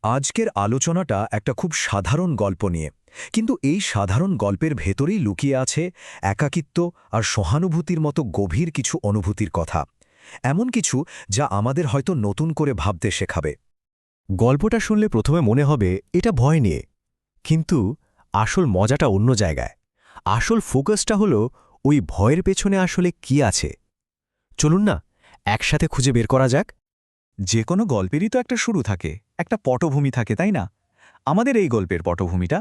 আজকের আলোচনাটা একটা খুব সাধারণ গল্প নিয়ে, কিন্তু এই সাধারণ গল্পের ভেতরেই লুকিয়ে আছে একাকিত্ব আর সহানুভূতির মতো গভীর কিছু অনুভূতির কথা। এমন কিছু যা আমাদের হয়তো নতুন করে ভাবতে শেখাবে। গল্পটা শুনলে প্রথমে মনে হবে এটা ভয় নিয়ে, কিন্তু আসল মজাটা অন্য জায়গায়। আসল ফোকাসটা হলো ওই ভয়ের পেছনে আসলে কি আছে। চলুন না একসাথে খুঁজে বের করা যাক। যে কোনো গল্পেরই তো একটা শুরু থাকে, একটা পটভূমি থাকে, তাই না? আমাদের এই গল্পের পটভূমিটা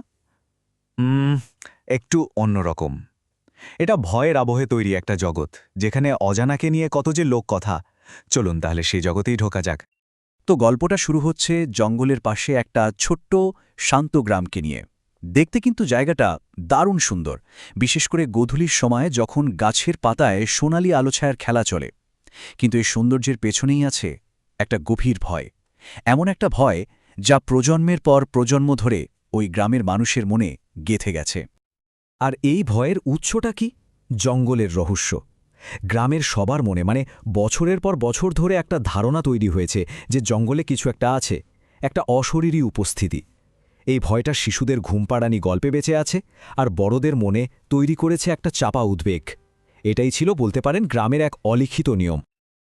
একটু অন্যরকম। এটা ভয়ের আবহে তৈরি একটা জগৎ, যেখানে অজানাকে নিয়ে কত যে লোক কথা। চলুন তাহলে সেই জগতেই ঢোকা যাক। তো গল্পটা শুরু হচ্ছে জঙ্গলের পাশে একটা ছোট্ট শান্ত গ্রামকে নিয়ে। দেখতে কিন্তু জায়গাটা দারুণ সুন্দর, বিশেষ করে গোধূলির সময় যখন গাছের পাতায় সোনালি আলোছায়ার খেলা চলে। কিন্তু এই সৌন্দর্যের পেছনেই আছে একটা গভীর ভয়, এমন একটা ভয় যা প্রজন্মের পর প্রজন্ম ধরে ওই গ্রামের মানুষের মনে গেঁথে গেছে। আর এই ভয়ের উৎসটা কি? জঙ্গলের রহস্য। গ্রামের সবার মনে, মানে বছরের পর বছর ধরে একটা ধারণা তৈরি হয়েছে যে জঙ্গলে কিছু একটা আছে, একটা অশরীরী উপস্থিতি। এই ভয়টা শিশুদের ঘুমপাড়ানি গল্পে বেঁচে আছে, আর বড়দের মনে তৈরি করেছে একটা চাপা উদ্বেগ। এটাই ছিল, বলতে পারেন, গ্রামের এক অলিখিত নিয়ম।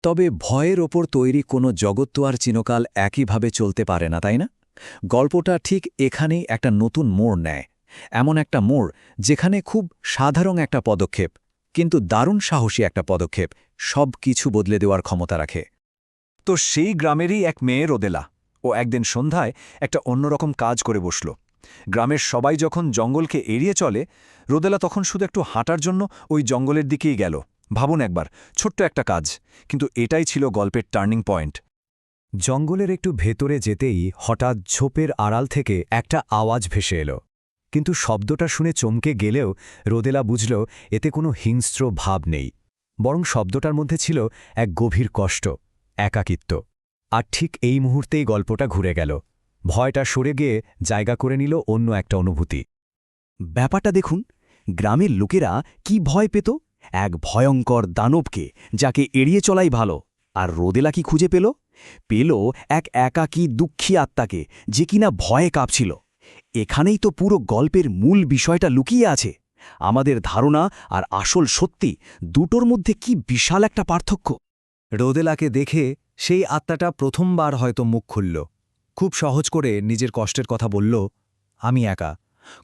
তবে ভয়ের ওপর তৈরি কোনো জগৎ তো আর চিরকাল একইভাবে চলতে পারে না, তাই না? গল্পটা ঠিক এখানেই একটা নতুন মোড় নেয়, এমন একটা মোড় যেখানে খুব সাধারণ একটা পদক্ষেপ, কিন্তু দারুণ সাহসী একটা পদক্ষেপ, সব কিছু বদলে দেওয়ার ক্ষমতা রাখে। তো সেই গ্রামেরই এক মেয়ে রোদেলা, ও একদিন সন্ধ্যায় একটা অন্যরকম কাজ করে বসল। গ্রামের সবাই যখন জঙ্গলকে এড়িয়ে চলে, রোদেলা তখন শুধু একটু হাঁটার জন্য ওই জঙ্গলের দিকেই গেল। ভাবুন একবার, ছোট্ট একটা কাজ, কিন্তু এটাই ছিল গল্পের টার্নিং পয়েন্ট। জঙ্গলের একটু ভেতরে যেতেই হঠাৎ ঝোপের আড়াল থেকে একটা আওয়াজ ভেসে এলো। কিন্তু শব্দটা শুনে চমকে গেলেও রোদেলা বুঝল এতে কোনো হিংস্র ভাব নেই, বরং শব্দটার মধ্যে ছিল এক গভীর কষ্ট, একাকিত্ব। আর ঠিক এই মুহূর্তেই গল্পটা ঘুরে গেল। ভয়টা সরে গিয়ে জায়গা করে নিল অন্য একটা অনুভূতি। ব্যাপারটা দেখুন, গ্রামের লোকেরা কি ভয় পেত? এক ভয়ঙ্কর দানবকে, যাকে এড়িয়ে চলাই ভালো। আর রোদেলা কি খুঁজে পেল? পেল এক একাকী দুঃখী আত্মাকে, যে কিনা ভয়ে কাঁপছিল। এখানেই তো পুরো গল্পের মূল বিষয়টা লুকিয়ে আছে। আমাদের ধারণা আর আসল সত্যি দুটোর মধ্যে কি বিশাল একটা পার্থক্য। রোদেলাকে দেখে সেই আত্মাটা প্রথমবার হয়তো মুখ খুলল। খুব সহজ করে নিজের কষ্টের কথা বলল, আমি একা,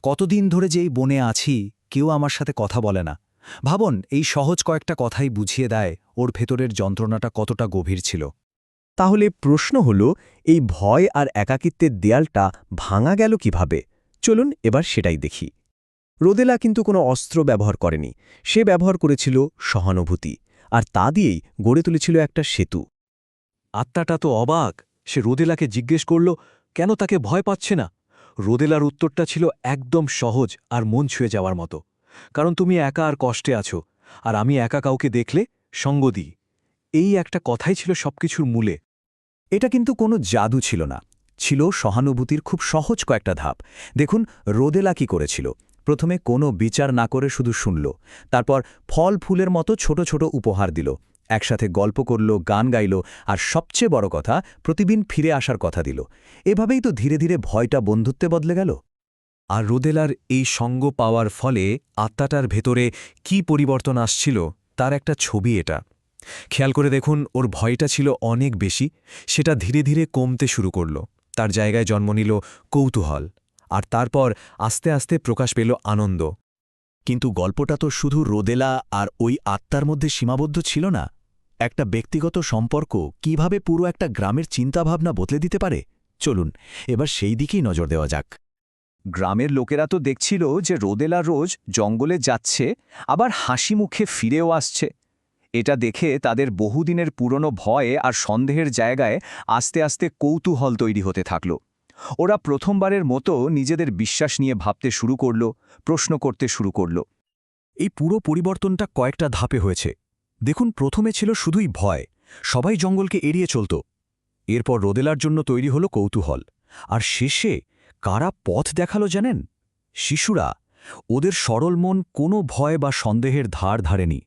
কতদিন ধরে যে এই বনে আছি, কেউ আমার সাথে কথা বলে না। ভাবুন, এই সহজ কয়েকটা কথাই বুঝিয়ে দেয় ওর ভেতরের যন্ত্রণাটা কতটা গভীর ছিল। তাহলে প্রশ্ন হল, এই ভয় আর একাকিত্বের দেয়ালটা ভাঙা গেল কিভাবে? চলুন এবার সেটাই দেখি। রোদেলা কিন্তু কোনো অস্ত্র ব্যবহার করেনি, সে ব্যবহার করেছিল সহানুভূতি, আর তা দিয়েই গড়ে তুলেছিল একটা সেতু। আত্মাটা তো অবাক। সে রোদেলাকে জিজ্ঞেস করল কেন তাকে ভয় পাচ্ছে না। রোদেলার উত্তরটা ছিল একদম সহজ আর মন ছুঁয়ে যাওয়ার মতো। কারণ তুমি একা আর কষ্টে আছো, আর আমি একা কাউকে দেখলে সঙ্গ দিই। এই একটা কথাই ছিল সবকিছুর মূলে। এটা কিন্তু কোনো জাদু ছিল না, ছিল সহানুভূতির খুব সহজ কয়েকটা ধাপ। দেখুন রোদেলা কি করেছিল। প্রথমে কোনো বিচার না করে শুধু শুনল, তারপর ফল ফুলের মতো ছোট ছোট উপহার দিল, একসাথে গল্প করল, গান গাইল, আর সবচেয়ে বড় কথা, প্রতিদিন ফিরে আসার কথা দিল। এভাবেই তো ধীরে ধীরে ভয়টা বন্ধুত্বে বদলে গেল। আর রোদেলার এই সঙ্গ পাওয়ার ফলে আত্মাটার ভেতরে কি পরিবর্তন আসছিল তার একটা ছবি এটা। খেয়াল করে দেখুন, ওর ভয়টা ছিল অনেক বেশি, সেটা ধীরে ধীরে কমতে শুরু করল। তার জায়গায় জন্ম নিল কৌতূহল, আর তারপর আস্তে আস্তে প্রকাশ পেল আনন্দ। কিন্তু গল্পটা তো শুধু রোদেলা আর ওই আত্মার মধ্যে সীমাবদ্ধ ছিল না। একটা ব্যক্তিগত সম্পর্ক কিভাবে পুরো একটা গ্রামের চিন্তাভাবনা বদলে দিতে পারে, চলুন এবার সেই দিকেই নজর দেওয়া যাক। গ্রামের লোকেরা তো দেখছিল যে রোদেলা রোজ জঙ্গলে যাচ্ছে, আবার হাসি মুখে ফিরেও আসছে। এটা দেখে তাদের বহুদিনের পুরনো ভয় আর সন্দেহের জায়গায় আস্তে আস্তে কৌতূহল তৈরি হতে থাকল। ওরা প্রথমবারের মতো নিজেদের বিশ্বাস নিয়ে ভাবতে শুরু করল, প্রশ্ন করতে শুরু করল। এই পুরো পরিবর্তনটা কয়েকটা ধাপে হয়েছে। দেখুন, প্রথমে ছিল শুধুই ভয়, সবাই জঙ্গলকে এড়িয়ে চলত। এরপর রোদেলার জন্য তৈরি হলো কৌতূহল, আর শেষে কারা পথ দেখালো জানেন? শিশুরা। ওদের সরল মন কোনো ভয় বা সন্দেহের ধার ধারেনি।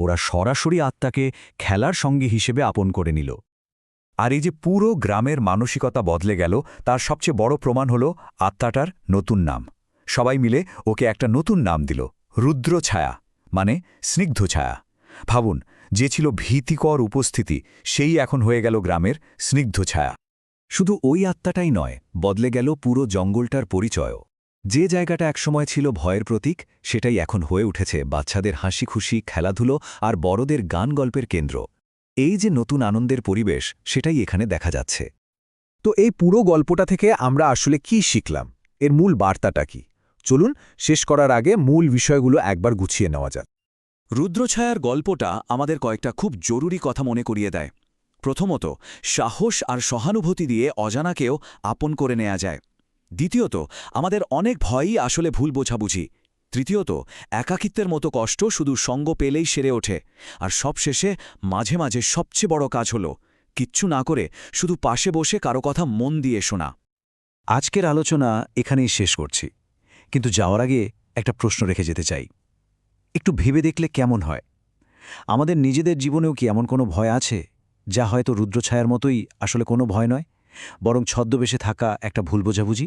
ওরা সরাসরি আত্মাকে খেলার সঙ্গী হিসেবে আপন করে নিল। আর এই যে পুরো গ্রামের মানসিকতা বদলে গেল, তার সবচেয়ে বড় প্রমাণ হল আত্মাটার নতুন নাম। সবাই মিলে ওকে একটা নতুন নাম দিল, রুদ্র ছায়া, মানে স্নিগ্ধ ছায়া। ভাবুন, যে ছিল ভীতিকর উপস্থিতি, সেই এখন হয়ে গেল গ্রামের স্নিগ্ধ ছায়া। শুধু ওই আত্মাটাই নয়, বদলে গেল পুরো জঙ্গলটার পরিচয়ও। যে জায়গাটা একসময় ছিল ভয়ের প্রতীক, সেটাই এখন হয়ে উঠেছে বাচ্চাদের হাসি খুশি, খেলাধুলো আর বড়দের গান গল্পের কেন্দ্র। এই যে নতুন আনন্দের পরিবেশ, সেটাই এখানে দেখা যাচ্ছে। তো এই পুরো গল্পটা থেকে আমরা আসলে কি শিখলাম? এর মূল বার্তাটা কি? চলুন শেষ করার আগে মূল বিষয়গুলো একবার গুছিয়ে নেওয়া যাক। রুদ্রছায়ার গল্পটা আমাদের কয়েকটা খুব জরুরি কথা মনে করিয়ে দেয়। প্রথমত, সাহস আর সহানুভূতি দিয়ে অজানাকেও আপন করে নেওয়া যায়। দ্বিতীয়ত, আমাদের অনেক ভয়ই আসলে ভুল বোঝাবুঝি। তৃতীয়ত, একাকিত্বের মতো কষ্ট শুধু সঙ্গ পেলেই সেরে ওঠে। আর সবশেষে, মাঝে মাঝে সবচেয়ে বড় কাজ হল কিচ্ছু না করে শুধু পাশে বসে কারো কথা মন দিয়ে শোনা। আজকের আলোচনা এখানেই শেষ করছি, কিন্তু যাওয়ার আগে একটা প্রশ্ন রেখে যেতে চাই। একটু ভেবে দেখলে কেমন হয়? আমাদের নিজেদের জীবনেও কি এমন কোনো ভয় আছে, যা হয়তো রুদ্রছায়ার মতোই আসলে কোনো ভয় নয়, বরং ছদ্মবেশে থাকা একটা ভুল বোঝাবুঝি?